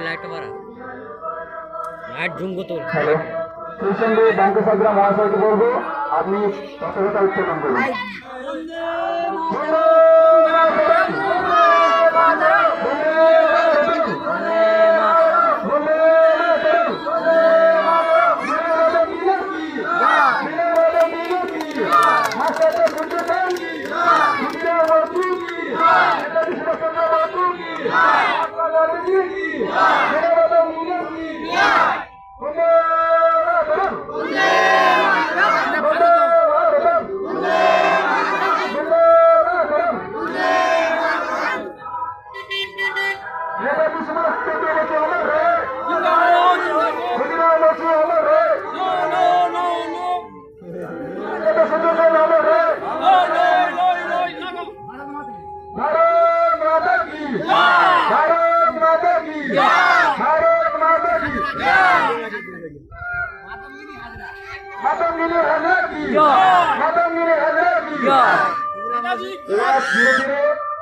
লাইটটা মারা লাইট ঝুমকো তো হ্যালো, সেই সঙ্গে ব্যাংকের সাহেবরা মহাশয়কে বলবো আপনি পতাকা উত্তোলন করুন। ধীরে ধীরে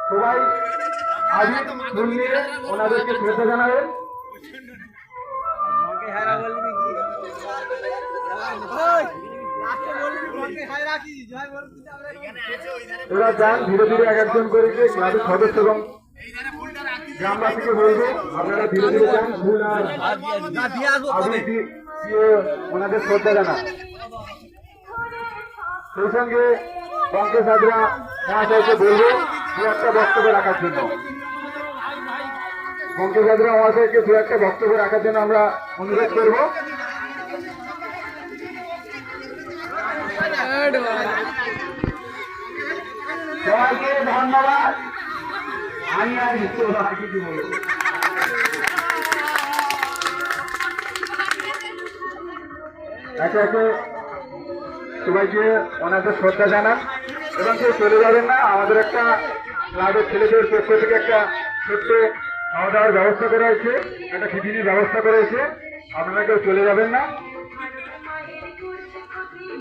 সবাই আগে ওনাদেরকে শ্রদ্ধা জানাবেন। এরা যান ধীরে ধীরে এক একজন করে ক্লাবের সদস্য এবং গ্রামবাসীকে বলবো আপনারা ধীরে ধীরে যান, ফুল আর আবির দিয়ে ওনাদের শ্রদ্ধা জানান। সেই সঙ্গে পঙ্কজ হাজরা মহাশয়কে বলবো দু একটা বক্তব্য রাখার জন্য। পঙ্কজ হাজরা মহাশয়কে দু একটা বক্তব্য রাখার জন্য আমরা অনুরোধ করব। সবাইকে ধন্যবাদ। আমি আর কিছু বলবো একে একে সবাইকে ওনাদের শ্রদ্ধা জানান এবং কেউ চলে যাবেন না। আমাদের একটা ক্লাবের ছেলেদের পক্ষ থেকে একটা ছোট্ট খাওয়া দাওয়ার ব্যবস্থা করা হয়েছে, একটা টিফিনের ব্যবস্থা করা হয়েছে, আপনারা কেউ চলে যাবেন না।